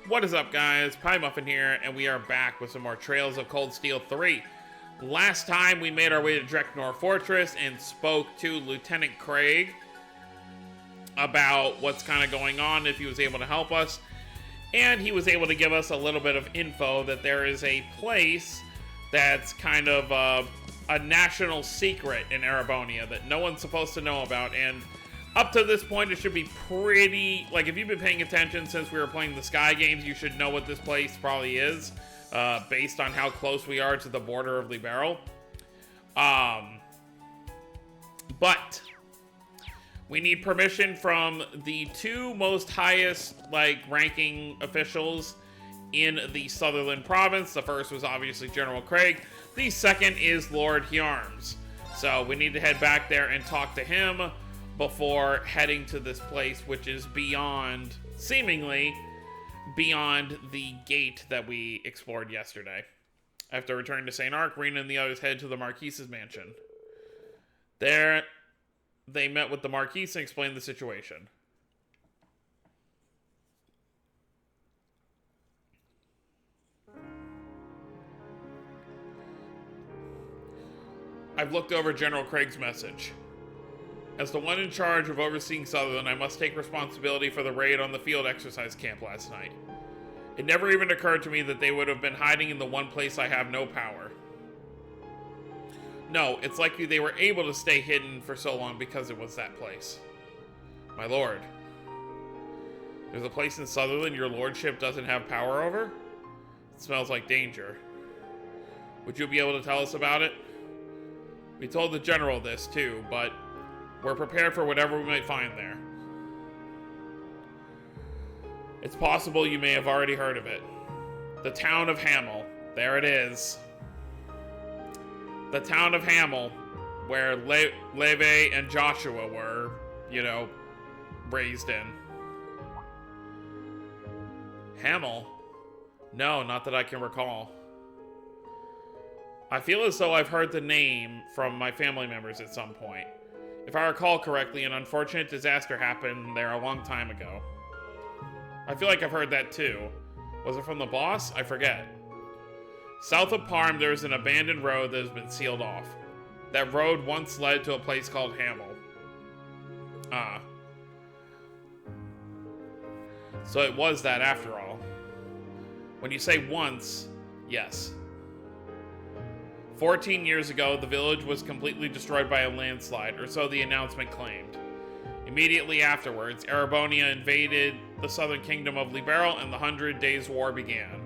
What is up, guys? Pie Muffin here, and we are back with some more Trails of Cold Steel 3. Last time, we made our way to Dreknor Fortress and spoke to Lieutenant Craig about what's kind of going on, if he was able to help us. And he was able to give us a little bit of info that there is a place that's kind of a national secret in Erebonia that no one's supposed to know about, and up to this point, it should be pretty... Like, if you've been paying attention since we were playing the Sky games, you should know what this place probably is, based on how close we are to the border of Liberal. But we need permission from the two most highest, ranking officials in the Sutherland province. The first was obviously General Craig. The second is Lord Hjarms. So we need to head back there and talk to him before heading to this place, which is beyond, seemingly, beyond the gate that we explored yesterday. After returning to St. Arc, Rena and the others head to the Marquise's mansion. There, they met with the Marquise and explained the situation. I've looked over General Craig's message. As the one in charge of overseeing Sutherland, I must take responsibility for the raid on the field exercise camp last night. It never even occurred to me that they would have been hiding in the one place I have no power. No, it's likely they were able to stay hidden for so long because it was that place. My lord. There's a place in Sutherland your lordship doesn't have power over? It smells like danger. Would you be able to tell us about it? We told the general this too, but we're prepared for whatever we might find there. It's possible you may have already heard of it. The town of Hamel. There it is. The town of Hamel, where Levi and Joshua were, raised in. Hamel? No, not that I can recall. I feel as though I've heard the name from my family members at some point. If I recall correctly, an unfortunate disaster happened there a long time ago. I feel like I've heard that too. Was it from the boss? I forget. South of Parm, there's an abandoned road that has been sealed off. That road once led to a place called Hamel. Ah. So it was that after all. When you say once, yes. 14 years ago, the village was completely destroyed by a landslide, or so the announcement claimed. Immediately afterwards, Erebonia invaded the southern kingdom of Liberal, and the 100 Days' War began.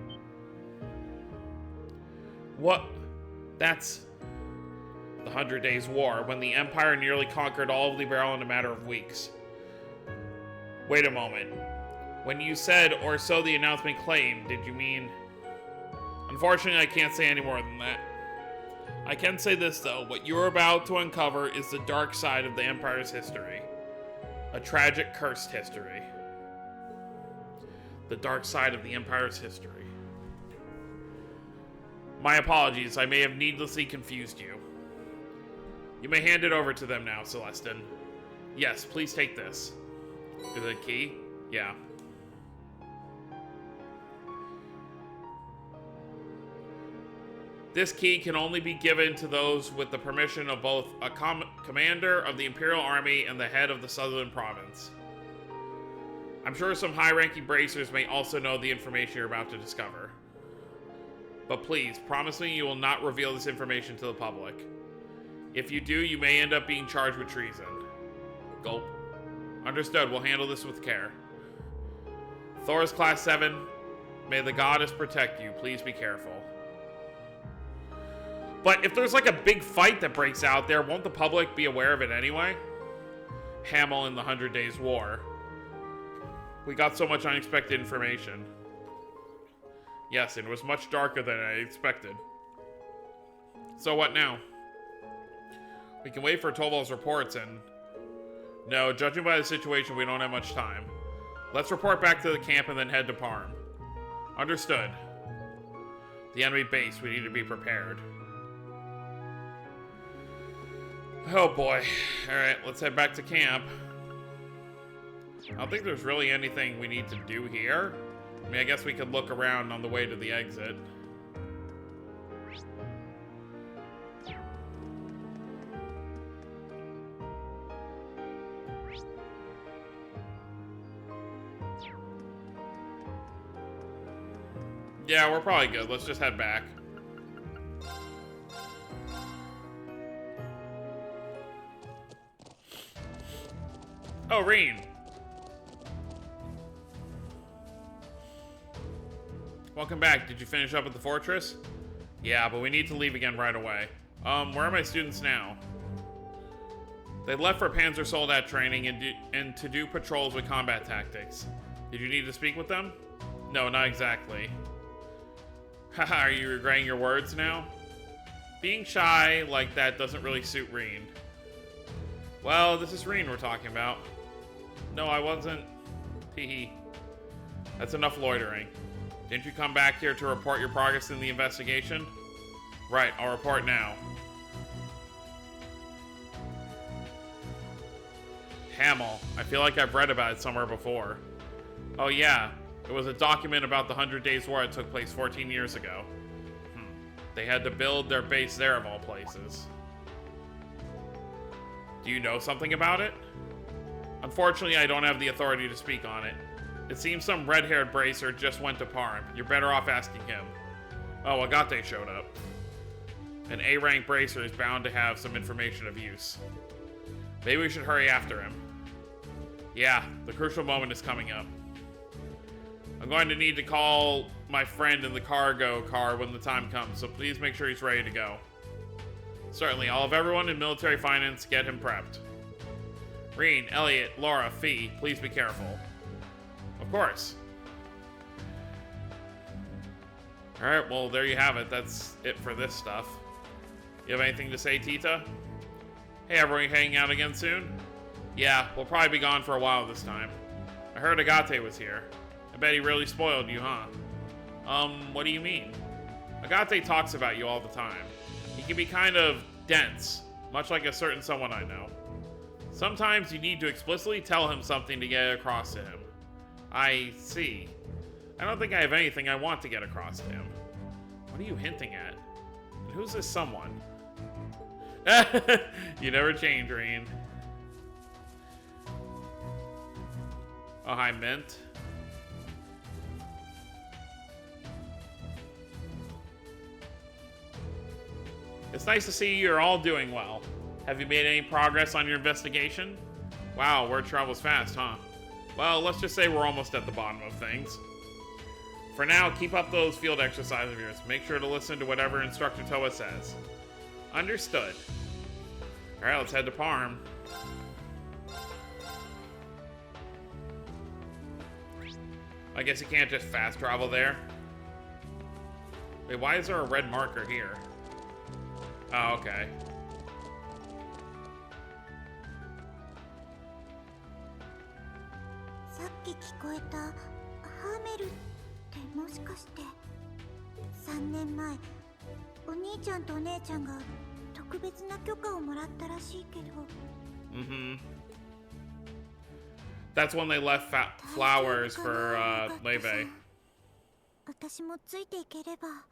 What? That's the 100 Days' War, when the Empire nearly conquered all of Liberal in a matter of weeks. Wait a moment. When you said, or so the announcement claimed, did you mean... Unfortunately, I can't say any more than that. I can say this, though. What you're about to uncover is the dark side of the Empire's history. A tragic, cursed history. The dark side of the Empire's history. My apologies. I may have needlessly confused you. You may hand it over to them now, Celestin. Yes, please take this. Is it a key? Yeah. This key can only be given to those with the permission of both a commander of the Imperial Army and the head of the Sutherland Province. I'm sure some high-ranking bracers may also know the information you're about to discover. But please, promise me you will not reveal this information to the public. If you do, you may end up being charged with treason. Gulp. Understood, we'll handle this with care. Thor's Class 7, may the goddess protect you. Please be careful. But if there's like a big fight that breaks out there, won't the public be aware of it anyway? Hamel in the 100 Days' War. We got so much unexpected information. Yes, and it was much darker than I expected. So what now? We can wait for Toval's reports and... No, judging by the situation, we don't have much time. Let's report back to the camp and then head to Parm. Understood. The enemy base, we need to be prepared. Oh boy. Alright, let's head back to camp. I don't think there's really anything we need to do here. I mean, I guess we could look around on the way to the exit. Yeah, we're probably good. Let's just head back. Oh, Reen. Welcome back. Did you finish up at the fortress? Yeah, but we need to leave again right away. Where are my students now? They left for Panzer Soldat training and to do patrols with combat tactics. Did you need to speak with them? No, not exactly. Haha, are you regretting your words now? Being shy like that doesn't really suit Reen. Well, this is Reen we're talking about. No, I wasn't. Hehe. That's enough loitering. Didn't you come back here to report your progress in the investigation? Right, I'll report now. Hamel. I feel like I've read about it somewhere before. Oh yeah, it was a document about the 100 Days War that took place 14 years ago. They had to build their base there of all places. Do you know something about it? Unfortunately, I don't have the authority to speak on it. It seems some red-haired bracer just went to Parm. You're better off asking him. Oh, Agate showed up. An A-rank bracer is bound to have some information of use. Maybe we should hurry after him. Yeah, the crucial moment is coming up. I'm going to need to call my friend in the cargo car when the time comes, so please make sure he's ready to go. Certainly, I'll have everyone in military finance get him prepped. Reen, Elliot, Laura, Fee, please be careful. Of course. Alright, well, there you have it. That's it for this stuff. You have anything to say, Tita? Hey, everyone hanging out again soon? Yeah, we'll probably be gone for a while this time. I heard Agate was here. I bet he really spoiled you, huh? What do you mean? Agate talks about you all the time. He can be kind of dense, much like a certain someone I know. Sometimes you need to explicitly tell him something to get it across to him. I see. I don't think I have anything I want to get across to him. What are you hinting at? And who's this someone? You never change, Reen. Oh, hi, Mint. It's nice to see you're all doing well. Have you made any progress on your investigation? Wow, word travels fast, huh? Well, let's just say we're almost at the bottom of things. For now, keep up those field exercises of yours. Make sure to listen to whatever Instructor Toa says. Understood. Alright, let's head to Parm. I guess you can't just fast travel there. Wait, why is there a red marker here? Oh, okay. Mm-hmm. That's when they left flowers for Leve. 私もついていければ。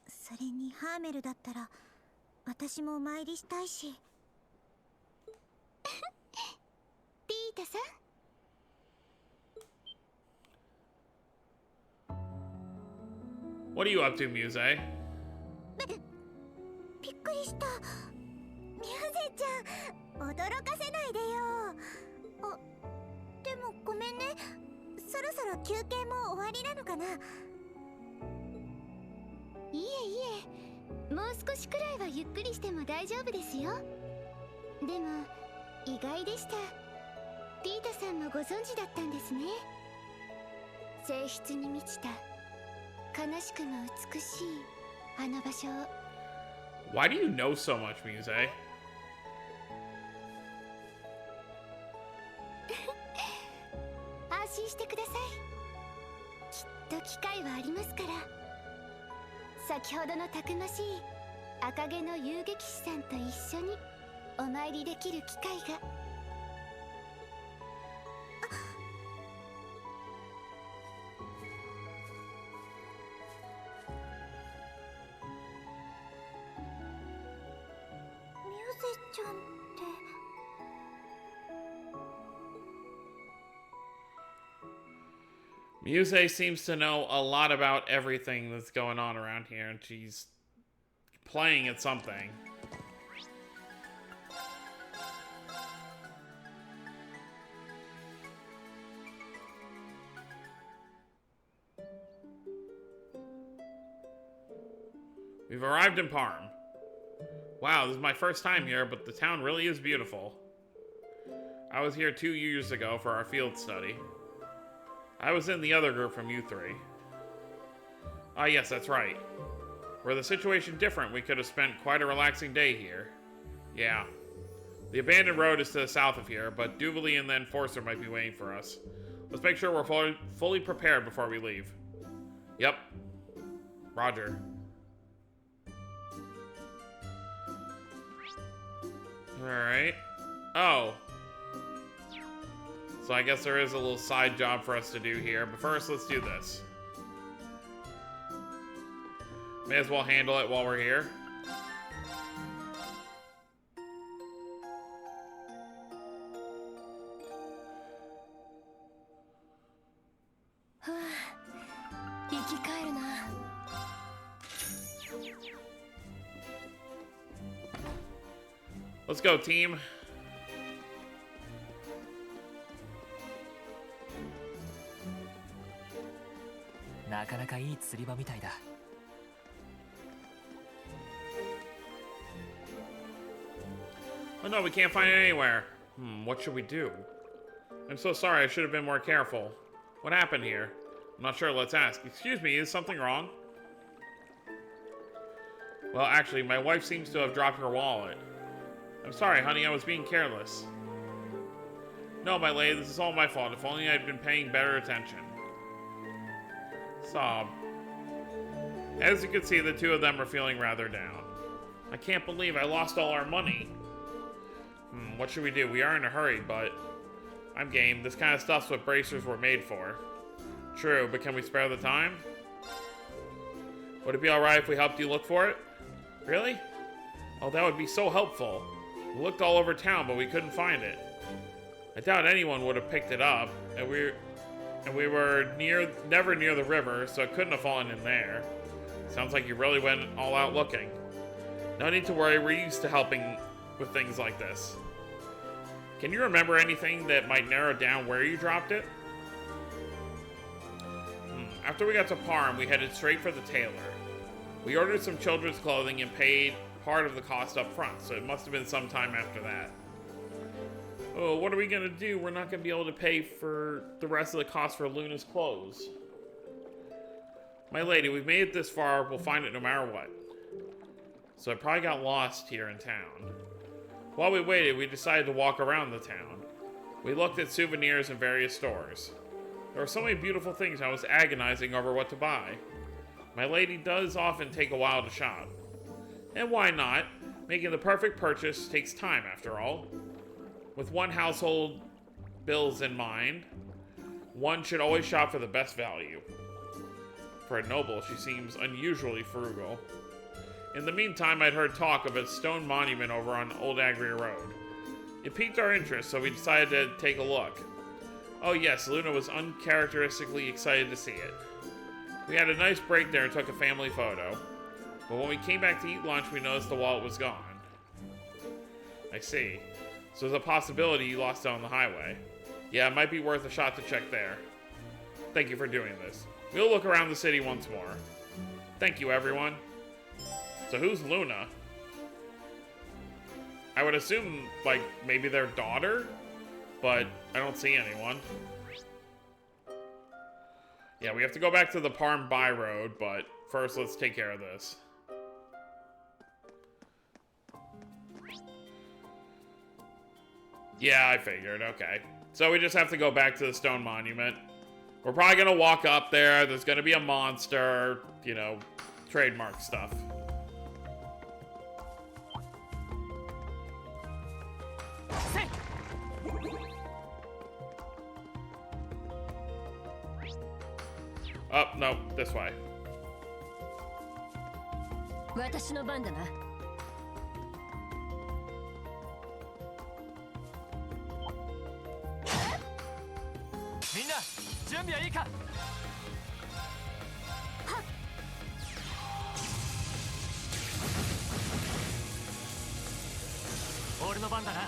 それにハーメルだったら私もお参りしたいし。ピータさん。What are you up to, Muse? びっくりした。ミューゼちゃん、驚かせないでよ。あ、でもごめんね。そろそろ休憩も終わりなのかな。いえいえ、もう少しくらいはゆっくりしても大丈夫ですよ。でも意外でした。ピータさんもご存知だったんですね。性質に満ちた悲しくも美しいあの場所を。Why do you know so much, Muse? 安心してください。きっと機会はありますから。先ほどのたくましい赤毛の遊撃士さんと一緒にお参りできる機会が。ちゃんって。Muse seems to know a lot about everything that's going on around here, and she's playing at something. We've arrived in Parm. Wow, this is my first time here, but the town really is beautiful. I was here 2 years ago for our field study. I was in the other group from U3. Ah, yes, that's right. Were the situation different, we could have spent quite a relaxing day here. Yeah. The abandoned road is to the south of here, but Duvalie and the Enforcer might be waiting for us. Let's make sure we're fully prepared before we leave. Yep. Roger. Alright. Oh. So I guess there is a little side job for us to do here, but first let's do this. May as well handle it while we're here. Let's go, team. Oh no, we can't find it anywhere. What should we do? I'm so sorry, I should have been more careful. What happened here? I'm not sure, let's ask. Excuse me, is something wrong? Well, actually, my wife seems to have dropped her wallet. I'm sorry, honey, I was being careless. No, my lady, this is all my fault. If only I'd been paying better attention. Sob. As you can see, the two of them are feeling rather down. I can't believe I lost all our money. What should we do? We are in a hurry, but I'm game. This kind of stuff's what bracers were made for. True, but can we spare the time? Would it be alright if we helped you look for it? Really? Oh, that would be so helpful. We looked all over town, but we couldn't find it. I doubt anyone would have picked it up, and we were never near the river, so it couldn't have fallen in there. Sounds like you really went all out looking. No need to worry, we're used to helping with things like this. Can you remember anything that might narrow down where you dropped it? After we got to Parm, we headed straight for the tailor. We ordered some children's clothing and paid part of the cost up front, so it must have been some time after that. Oh, what are we gonna do? We're not gonna be able to pay for the rest of the cost for Luna's clothes. My lady, we've made it this far, we'll find it no matter what. So I probably got lost here in town. While we waited, we decided to walk around the town. We looked at souvenirs in various stores. There were so many beautiful things I was agonizing over what to buy. My lady does often take a while to shop. And why not? Making the perfect purchase takes time, after all. With one household bills in mind, one should always shop for the best value. For a noble, she seems unusually frugal. In the meantime, I'd heard talk of a stone monument over on Old Agria Road. It piqued our interest, so we decided to take a look. Oh yes, Luna was uncharacteristically excited to see it. We had a nice break there and took a family photo. But when we came back to eat lunch, we noticed the wallet was gone. I see. So there's a possibility you lost it on the highway. Yeah, it might be worth a shot to check there. Thank you for doing this. We'll look around the city once more. Thank you, everyone. So who's Luna? I would assume, like, maybe their daughter? But I don't see anyone. Yeah, we have to go back to the Parm By Road, but first let's take care of this. Yeah, I figured. Okay. So we just have to go back to the stone monument. We're probably gonna walk up there. There's gonna be a monster, you know, trademark stuff. Oh, no, this way. みんな準備はいいか。俺の番だな。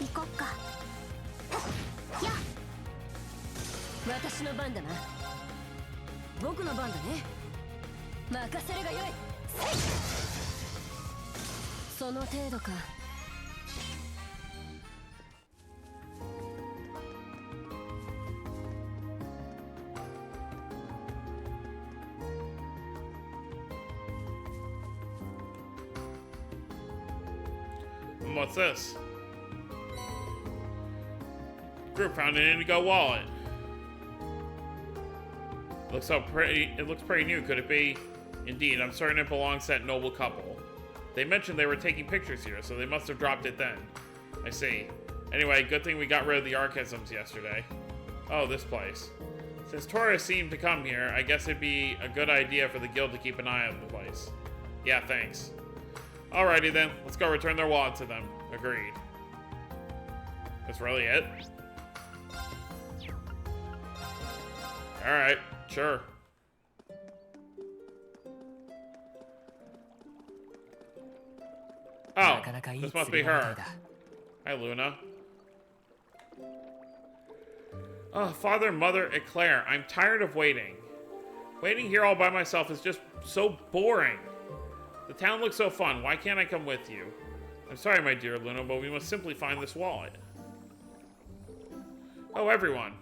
行こっか。やっ、私の番だな。僕の番だね。任せるがよい。その程度か。What's this? Group found an indigo wallet. Looks so pretty. It looks pretty new. Could it be? Indeed, I'm certain it belongs to that noble couple. They mentioned they were taking pictures here, so they must have dropped it then. I see. Anyway, good thing we got rid of the archisms yesterday. Oh, this place. Since tourists seem to come here, I guess it'd be a good idea for the guild to keep an eye on the place. Yeah, thanks. Alrighty then, let's go return their wallet to them. Agreed. That's really it? Alright, sure. Oh, this must be her. Hi, Luna. Oh, Father and Mother Eclair, I'm tired of waiting. Waiting here all by myself is just so boring. The town looks so fun. Why can't I come with you? I'm sorry, my dear Luna, but we must simply find this wallet. Oh, everyone.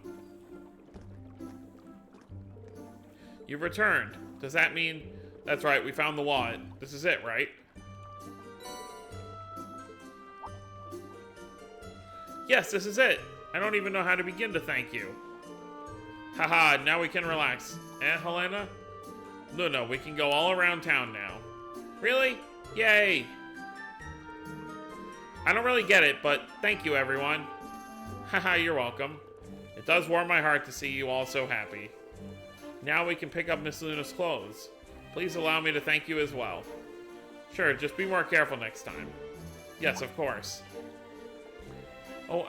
You've returned. Does that mean... That's right, we found the wallet. This is it, right? Yes, this is it. I don't even know how to begin to thank you. Haha, now we can relax. Eh, Helena? Luna, we can go all around town now. Really? Yay! I don't really get it, but thank you, everyone. Haha, you're welcome. It does warm my heart to see you all so happy. Now we can pick up Miss Luna's clothes. Please allow me to thank you as well. Sure, just be more careful next time. Yes, of course. Oh,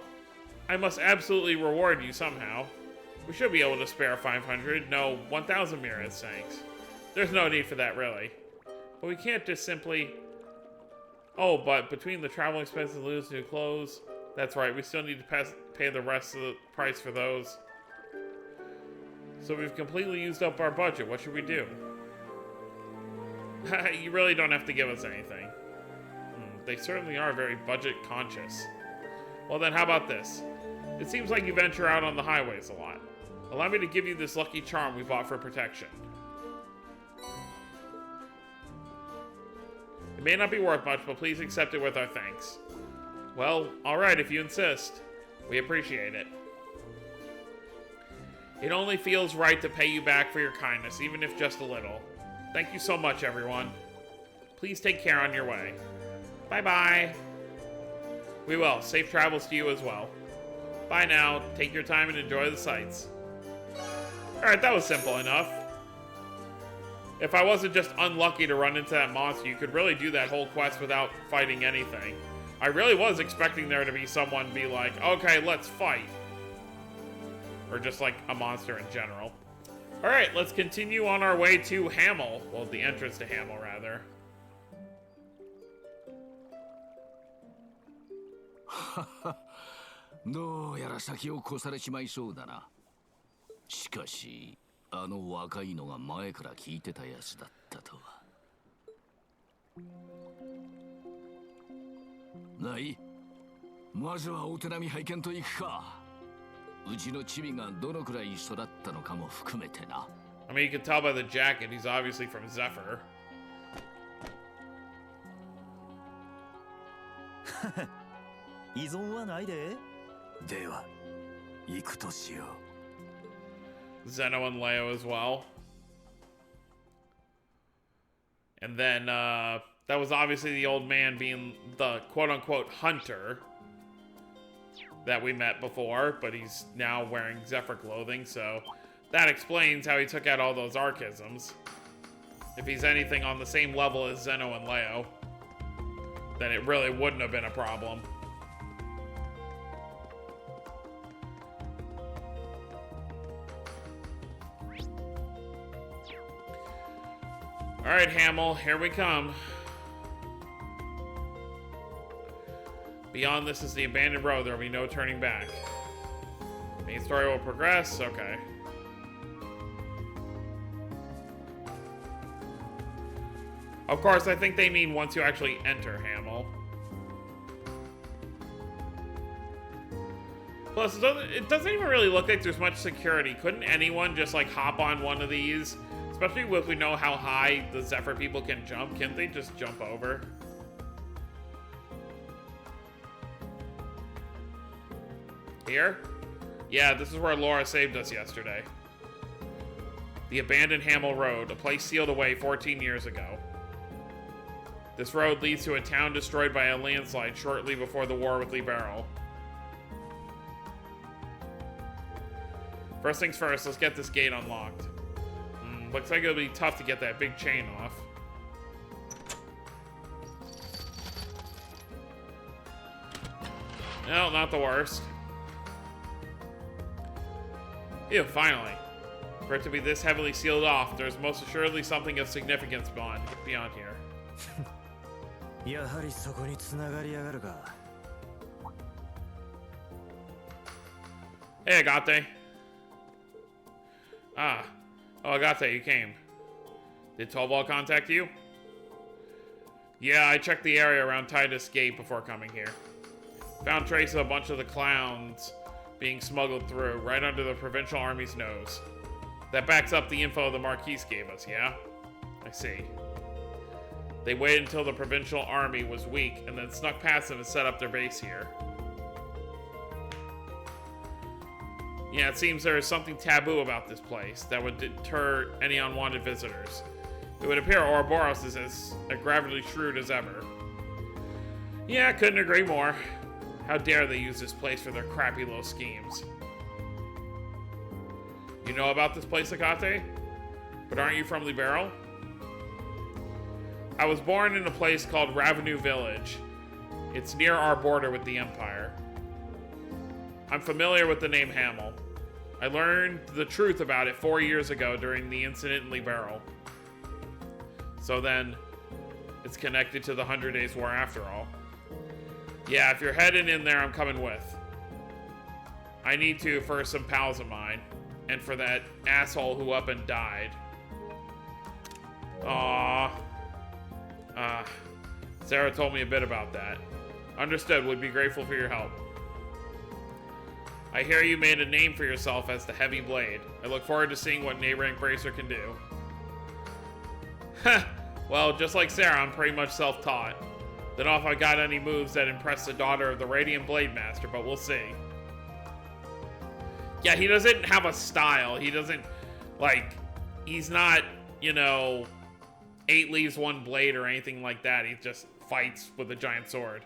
I must absolutely reward you somehow. We should be able to spare 500, no, 1,000 mirrors, thanks. There's no need for that, really. But we can't just simply... Oh, but between the travel expenses and Luna's new clothes... That's right, we still need to pay the rest of the price for those. So we've completely used up our budget. What should we do? You really don't have to give us anything. They certainly are very budget conscious. Well then, how about this? It seems like you venture out on the highways a lot. Allow me to give you this lucky charm we bought for protection. It may not be worth much, but please accept it with our thanks. Well, alright if you insist. We appreciate it. It only feels right to pay you back for your kindness, even if just a little. Thank you so much, everyone. Please take care on your way. Bye-bye. We will. Safe travels to you as well. Bye now. Take your time and enjoy the sights. Alright, that was simple enough. If I wasn't just unlucky to run into that monster, you could really do that whole quest without fighting anything. I really was expecting there to be someone be like, okay, let's fight. Or just like a monster in general. Alright, let's continue on our way to Hamel. Well, the entrance to Hamel, rather. どうやら先を越されちまいそうだな。しかし、あの若いのが前から聞いてたやつだったとは。ない。まずはお手並み拝見といくか。うちのチビがどのくらい育ったのかも含めてな。I mean, you can tell by the jacket, he's obviously from Zephyr. 依存はないで。では、行くとしよう。Zeno and Leo as well. And then, that was obviously the old man being the quote-unquote hunter that we met before, but he's now wearing Zephyr clothing, so that explains how he took out all those archisms. If he's anything on the same level as Zeno and Leo, then it really wouldn't have been a problem. Alright, Hamel, here we come. Beyond this is the abandoned road. There will be no turning back. Main story will progress. Okay. Of course, I think they mean once you actually enter Hamel. Plus, it doesn't even really look like there's much security. Couldn't anyone just, like, hop on one of these? Especially if we know how high the Zephyr people can jump. Can't they just jump over? Here? Yeah, this is where Laura saved us yesterday. The abandoned Hamel Road, a place sealed away 14 years ago. This road leads to a town destroyed by a landslide shortly before the war with Liberal. First things first, let's get this gate unlocked. Looks like it'll be tough to get that big chain off. No, not the worst. Ew, finally. For it to be this heavily sealed off, there's most assuredly something of significance beyond here. やはりそこに繋がりやがるか。Hey, Agate. Ah. Oh, Agate, you came. Did Tobal contact you? Yeah, I checked the area around Titus Gate before coming here. Found traces of a bunch of the clowns being smuggled through, right under the Provincial Army's nose. That backs up the info the Marquise gave us, yeah? I see. They waited until the Provincial Army was weak, and then snuck past them and set up their base here. Yeah, it seems there is something taboo about this place that would deter any unwanted visitors. It would appear Ouroboros is as graphically shrewd as ever. Yeah, I couldn't agree more. How dare they use this place for their crappy little schemes. You know about this place, Agate? But aren't you from Liberal? I was born in a place called Ravenue Village. It's near our border with the Empire. I'm familiar with the name Hamel. I learned the truth about it 4 years ago during the incident in Liberal. So then, it's connected to the 100 Days War after all. Yeah, if you're heading in there, I'm coming with. I need to for some pals of mine, and for that asshole who up and died. Aww. Sarah told me a bit about that. Understood, would be grateful for your help. I hear you made a name for yourself as the Heavy Blade. I look forward to seeing what an A-rank bracer can do. Heh, well, just like Sarah, I'm pretty much self-taught. Don't know if I got any moves that impress the daughter of the Radiant Blade Master, but we'll see. Yeah, he doesn't have a style. He doesn't, like, he's not, you know, 8 leaves, 1 blade or anything like that. He just fights with a giant sword.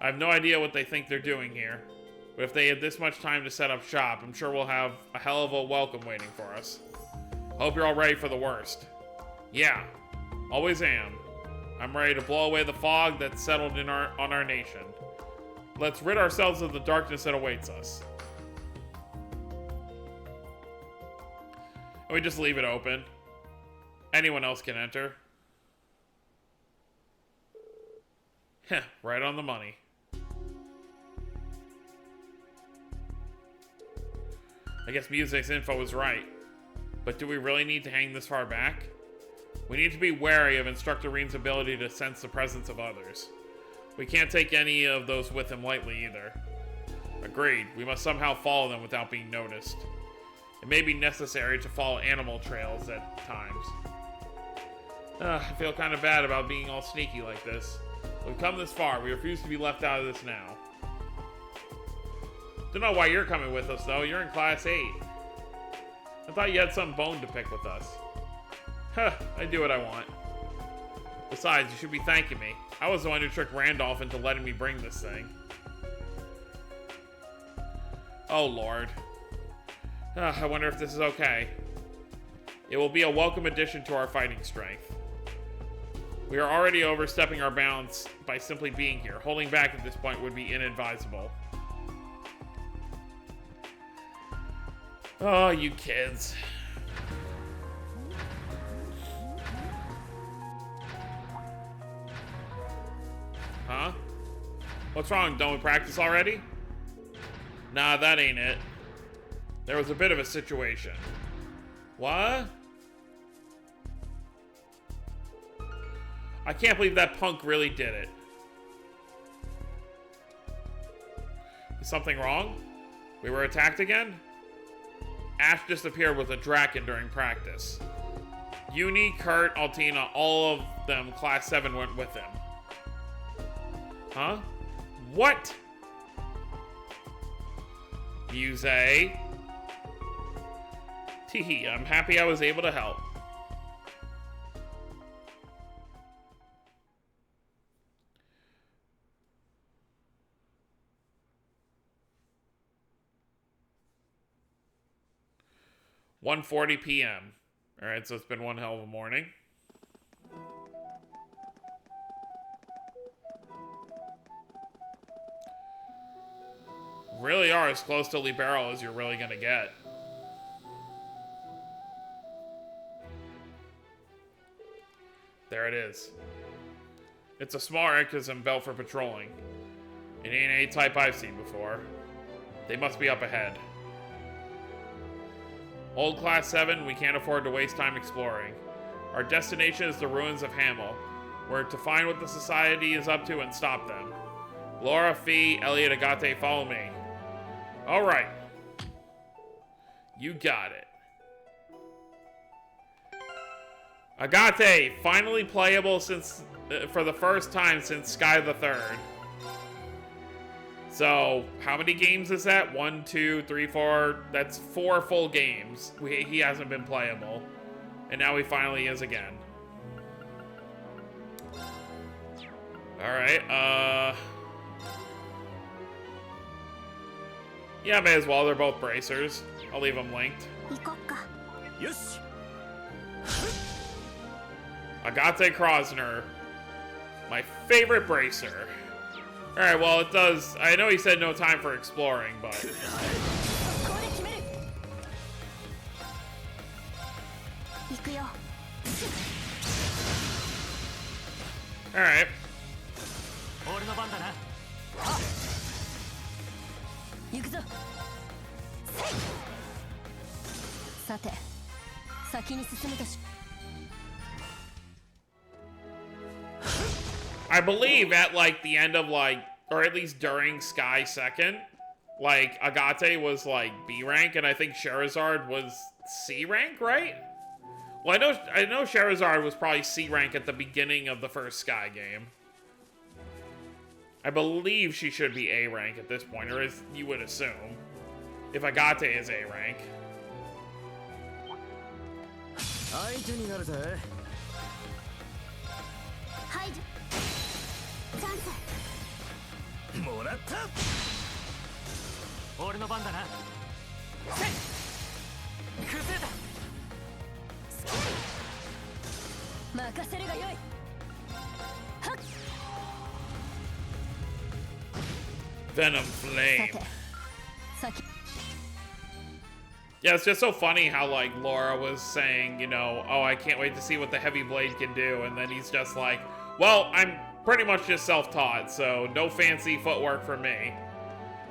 I have no idea what they think they're doing here. But if they had this much time to set up shop, I'm sure we'll have a hell of a welcome waiting for us. Hope you're all ready for the worst. Yeah, always am. I'm ready to blow away the fog that's settled on our nation. Let's rid ourselves of the darkness that awaits us. And we just leave it open. Anyone else can enter. Heh, right on the money. I guess Music's info was right. But do we really need to hang this far back? We need to be wary of Instructor Rean's ability to sense the presence of others. We can't take any of those with him lightly either. Agreed. We must somehow follow them without being noticed. It may be necessary to follow animal trails at times. I feel kind of bad about being all sneaky like this. We've come this far. We refuse to be left out of this now. Don't know why you're coming with us, though. You're in Class 8. I thought you had some bone to pick with us. Huh, I do what I want. Besides, you should be thanking me. I was the one who tricked Randolph into letting me bring this thing. Oh, Lord. I wonder if this is okay. It will be a welcome addition to our fighting strength. We are already overstepping our bounds by simply being here. Holding back at this point would be inadvisable. Oh, you kids. What's wrong? Done with practice already? Nah, that ain't it. There was a bit of a situation. What? I can't believe that punk really did it. Is something wrong? We were attacked again? Ash disappeared with a Draken during practice. Uni, Kurt, Altina, all of them, Class 7 went with him. Huh? What? Muse. Teehee, I'm happy I was able to help. (1:40 p.m.) Alright, so it's been one hell of a morning. Really are as close to Libero as you're really gonna get. There it is. It's a small Arctism belt for patrolling. It ain't any type I've seen before. They must be up ahead. Old Class 7, we can't afford to waste time exploring. Our destination is the ruins of Hamel. We're to find what the Society is up to and stop them. Laura, Fee, Elliot, Agate, follow me. Alright. You got it. Agate, finally playable since for the first time since Sky the Third. So, how many games is that? 1, 2, 3, 4. That's 4 full games. He hasn't been playable. And now he finally is again. Alright, yeah, may as well. They're both bracers. I'll leave them linked. Yes. Agate Krosner. My favorite bracer. Alright, well, it does... I know he said no time for exploring, but... Alright. 行くぞ。さて、先に進むとし。 I believe at, like, the end of, like... Or at least during Sky 2nd, like, Agate was, like, B rank, and I think Charizard was C rank, right? Well, I know Charizard was probably C rank at the beginning of the first Sky game. I believe she should be A rank at this point, or as you would assume. If Agate is A rank. Venom Flame. Yeah, it's just so funny how, like, Laura was saying, you know, oh, I can't wait to see what the heavy blade can do, and then he's just like, well, I'm pretty much just self-taught, so no fancy footwork for me.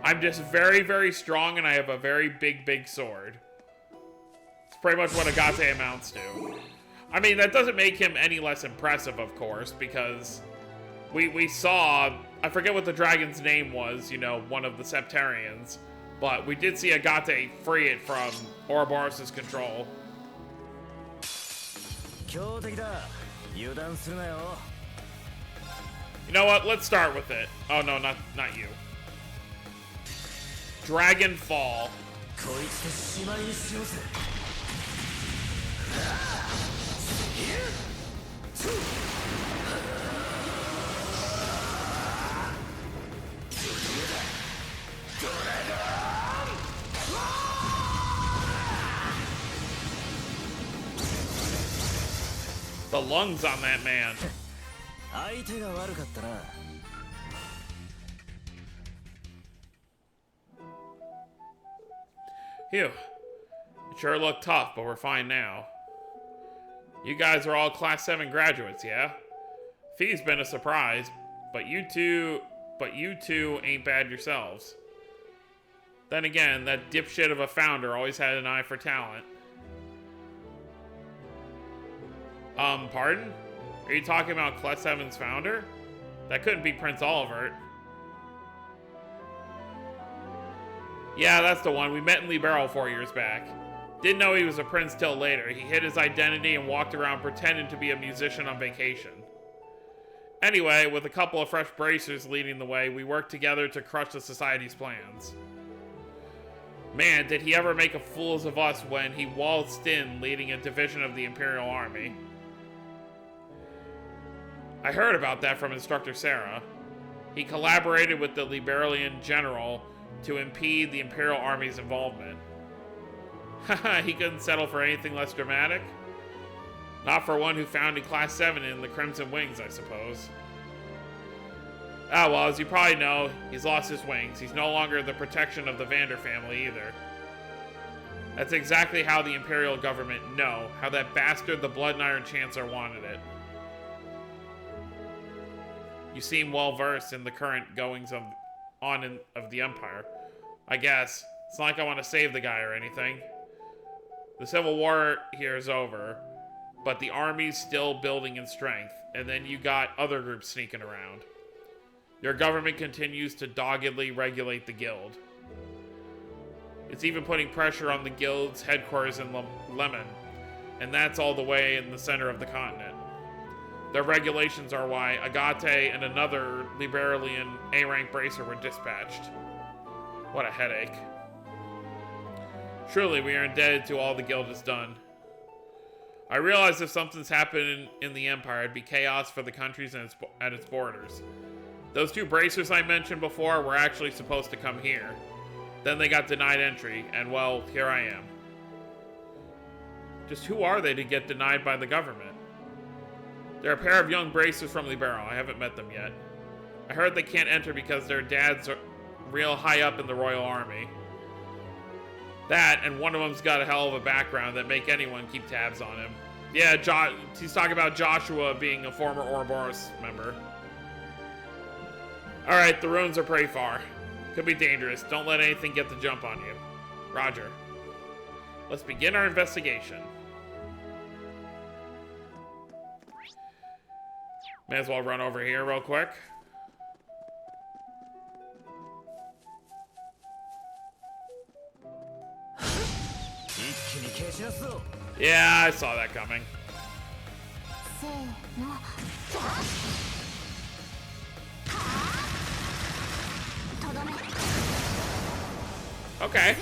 I'm just very, very strong, and I have a very big, big sword. It's pretty much what Agate amounts to. I mean, that doesn't make him any less impressive, of course, because we saw, I forget what the dragon's name was, you know, one of the Septarians, but we did see Agate free it from Ouroboros' control. You know what? Let's start with it. Oh no, not you. Dragon Fall. The lungs on that man. Phew. It sure looked tough, but we're fine now. You guys are all Class 7 graduates, yeah? Fee's been a surprise, but you two but you two ain't bad yourselves. Then again, that dipshit of a founder always had an eye for talent. Pardon? Are you talking about Clesheaven's founder? That couldn't be Prince Olivert. Yeah, that's the one. We met in Libero 4 years back. Didn't know he was a prince till later. He hid his identity and walked around pretending to be a musician on vacation. Anyway, with a couple of fresh bracers leading the way, we worked together to crush the Society's plans. Man, did he ever make a fools of us when he waltzed in leading a division of the Imperial Army. I heard about that from Instructor Sarah. He collaborated with the Liberalian general to impede the Imperial Army's involvement. Haha, he couldn't settle for anything less dramatic? Not for one who founded Class 7 in the Crimson Wings, I suppose. Ah, well, as you probably know, he's lost his wings. He's no longer the protection of the Vander family either. That's exactly how the Imperial government know, how that bastard the Blood and Iron Chancellor wanted it. You seem well versed in the current goings of the Empire. I guess. It's not like I want to save the guy or anything. The Civil War here is over, but the army's still building in strength, and then you got other groups sneaking around. Your government continues to doggedly regulate the guild. It's even putting pressure on the guild's headquarters in Lemon, and that's all the way in the center of the continent. Their regulations are why Agate and another Liberalian A-rank bracer were dispatched. What a headache. Truly, we are indebted to all the guild has done. I realize if something's happened in the Empire, it'd be chaos for the countries and at its borders. Those two bracers I mentioned before were actually supposed to come here. Then they got denied entry, and well, here I am. Just who are they to get denied by the government? They're a pair of young bracers from Libero. I haven't met them yet. I heard they can't enter because their dads are real high up in the Royal Army. That, and one of them's got a hell of a background that make anyone keep tabs on him. Yeah, he's talking about Joshua being a former Ouroboros member. Alright, the ruins are pretty far. Could be dangerous. Don't let anything get the jump on you. Roger. Let's begin our investigation. May as well run over here real quick. Yeah, I saw that coming. Okay.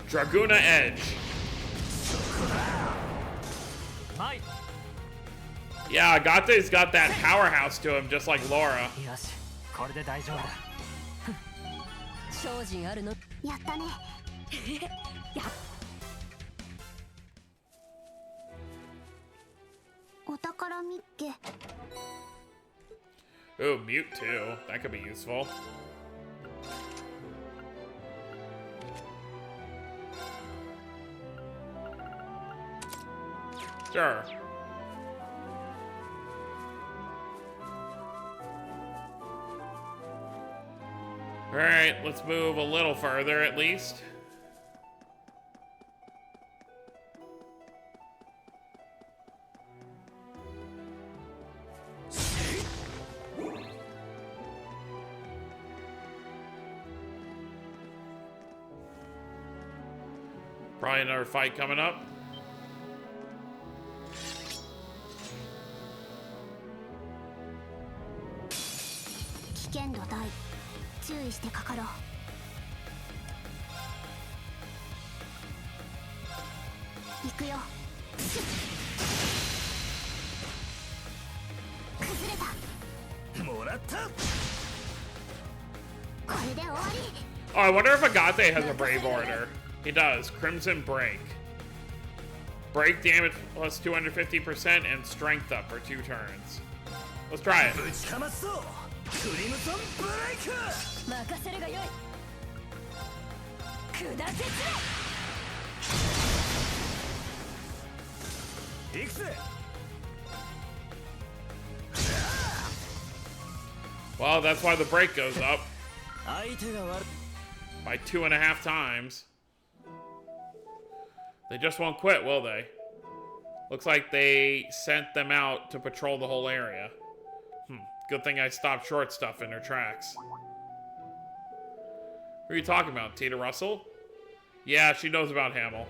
Draguna Edge. Yeah, Agate's got that powerhouse to him, just like Laura. 精進あるのやったねお宝みっけ Ooh, mute too. That could be useful. Sure. Alright, let's move a little further at least. Probably another fight coming up. Oh, I wonder if Agate has a Brave Order. He does. Crimson Break. Break damage plus 250% and strength up for 2 turns. Let's try it. ぶちかますぞクリムソンブレイク任せるがよい下せつれ行くぜ Well, that's why the break goes up 相手が悪 by 2.5 times. They just won't quit, will they? Looks like they sent them out to patrol the whole area. Good thing I stopped short stuff in her tracks. Who are you talking about, Tita Russell? Yeah, she knows about Hamel.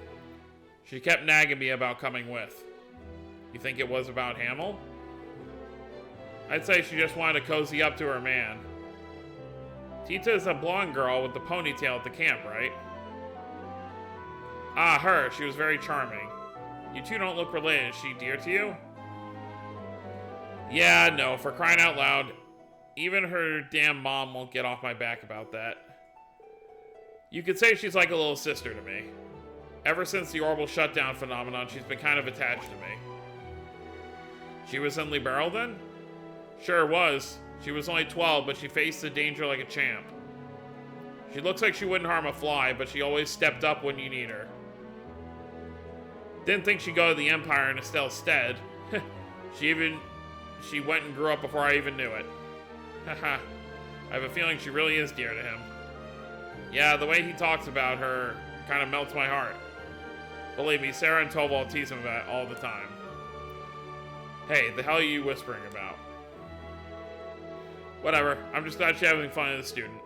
She kept nagging me about coming with. You think it was about Hamel? I'd say she just wanted to cozy up to her man. Tita is a blonde girl with the ponytail at the camp, right? Ah, her. She was very charming. You two don't look related. Is she dear to you? Yeah, no, for crying out loud. Even her damn mom won't get off my back about that. You could say she's like a little sister to me. Ever since the orbital shutdown phenomenon, she's been kind of attached to me. She was in Liberal then? Sure was. She was only 12, but she faced the danger like a champ. She looks like she wouldn't harm a fly, but she always stepped up when you need her. Didn't think she'd go to the Empire in Estelle's stead. She went and grew up before I even knew it. Haha. I have a feeling she really is dear to him. Yeah, the way he talks about her kind of melts my heart. Believe me, Sarah and Tobal tease him about it all the time. Hey, the hell are you whispering about? Whatever, I'm just glad she's having fun as a student.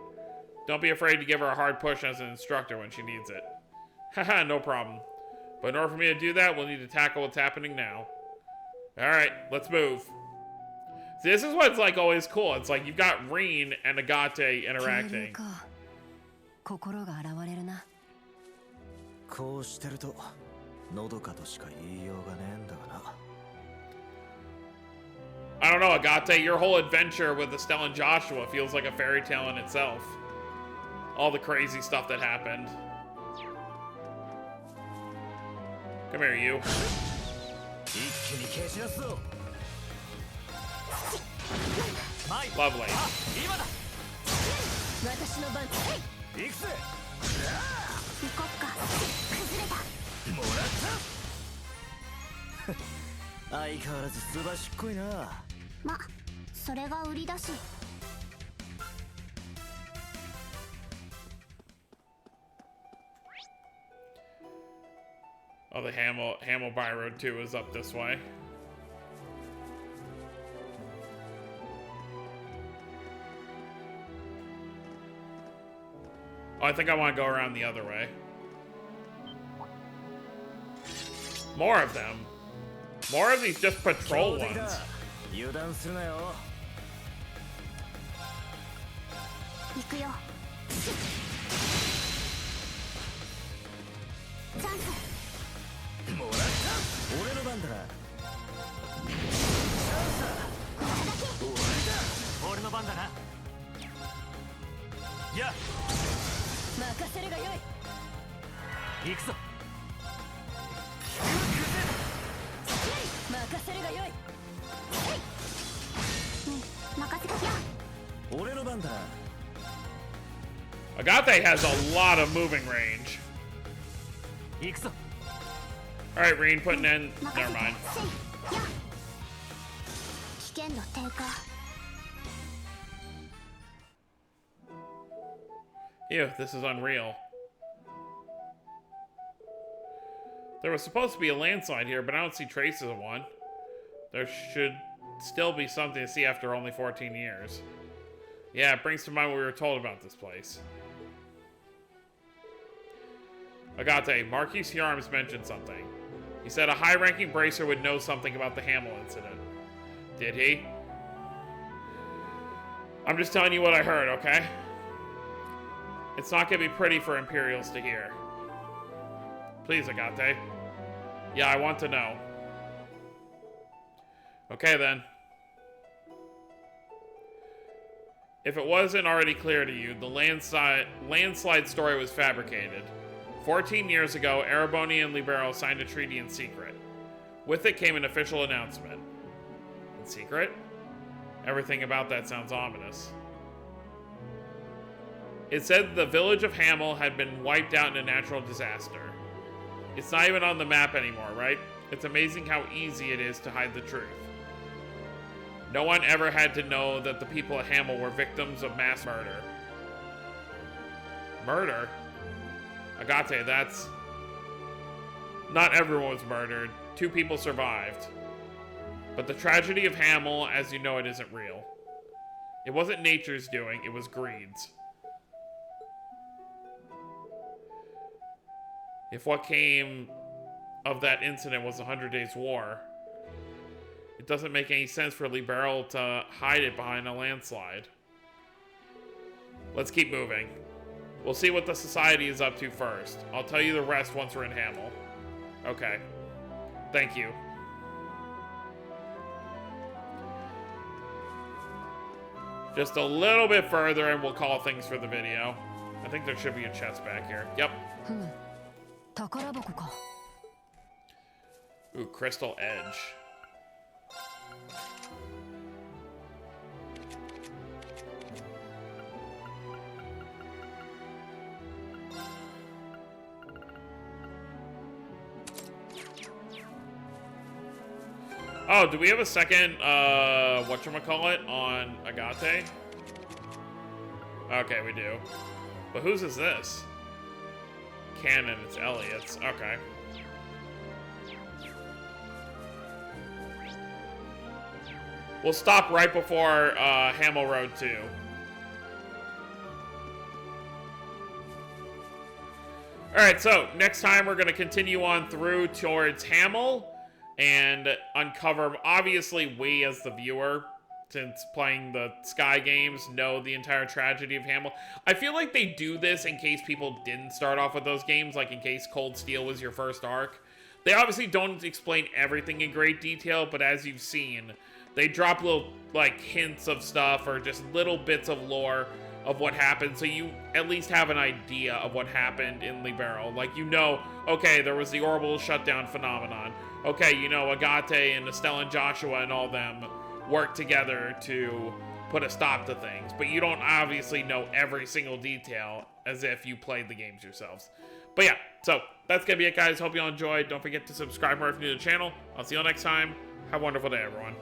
Don't be afraid to give her a hard push as an instructor when she needs it. Haha, no problem. But in order for me to do that, we'll need to tackle what's happening now. Alright, let's move. See, this is what's like always cool. It's like you've got Reen and Agate interacting. 心が現れるなこうしてるとのどかとしか言いようがねえんだがな I don't know, Agate, your whole adventure with Estelle and Joshua feels like a fairy tale in itself. All the crazy stuff that happened. Come here, you. 一気に蹴散らすぞ Lovely. 今だ私の番行くぜ行こっか崩れたもらった相変わらずすばしっこいなまそれが売りだし Oh, the Hamel by Road 2 is up this way. Oh, I think I want to go around the other way. More of them. More of these just patrol ones. 油断するなよ行くよチャンスもらった俺の番だなチャンスだこれだけ終わりだ俺の番だなや任せるがよい行くぞ任せるがよい任せときよ俺の番だな Agate has a lot of moving range. 行くぞ Alright, Reen, putting in. 任せ Never て mind. せいや危険度低下 Ew, this is unreal. There was supposed to be a landslide here, but I don't see traces of one. There should still be something to see after only 14 years. Yeah, it brings to mind what we were told about this place. Agate, Marquis Yarms mentioned something. He said a high-ranking bracer would know something about the Hamel incident. Did he? I'm just telling you what I heard, okay? It's not gonna be pretty for Imperials to hear. Please, Agate. Yeah, I want to know. Okay, then. If it wasn't already clear to you, the landslide story was fabricated. 14 years ago, Ereboni and Libero signed a treaty in secret. With it came an official announcement. In secret? Everything about that sounds ominous. It said the village of Hamel had been wiped out in a natural disaster. It's not even on the map anymore, right? It's amazing how easy it is to hide the truth. No one ever had to know that the people of Hamel were victims of mass murder. Murder? Agate, that's... Not everyone was murdered. 2 people survived. But the tragedy of Hamel, as you know it, isn't real. It wasn't nature's doing, it was greed's. If what came of that incident was the 100 Days War, it doesn't make any sense for Liberal to hide it behind a landslide. Let's keep moving. We'll see what the society is up to first. I'll tell you the rest once we're in Hamel. Okay. Thank you. Just a little bit further and we'll call things for the video. I think there should be a chest back here. Yep. Ooh, Crystal Edge. Oh, do we have a second, whatchamacallit on Agate? Okay, we do. But whose is this? Canon, it's Elliot's. Okay. We'll stop right before Hamel Road 2. Alright, so next time we're going to continue on through towards Hamel and uncover, obviously we as the viewer, since playing the Sky games, know the entire tragedy of Hamel. I feel like they do this in case people didn't start off with those games, like in case Cold Steel was your first arc. They obviously don't explain everything in great detail, but as you've seen, they drop little, like, hints of stuff or just little bits of lore of what happened, so you at least have an idea of what happened in Libero. Like, you know, okay, there was the orbital shutdown phenomenon. Okay, you know, Agate and Estelle and Joshua and all them work together to put a stop to things, but you don't obviously know every single detail as if you played the games yourselves. But yeah, so that's gonna be it, guys. Hope you all enjoyed. Don't forget to subscribe if you're new to the channel. I'll see you all next time. Have a wonderful day, everyone.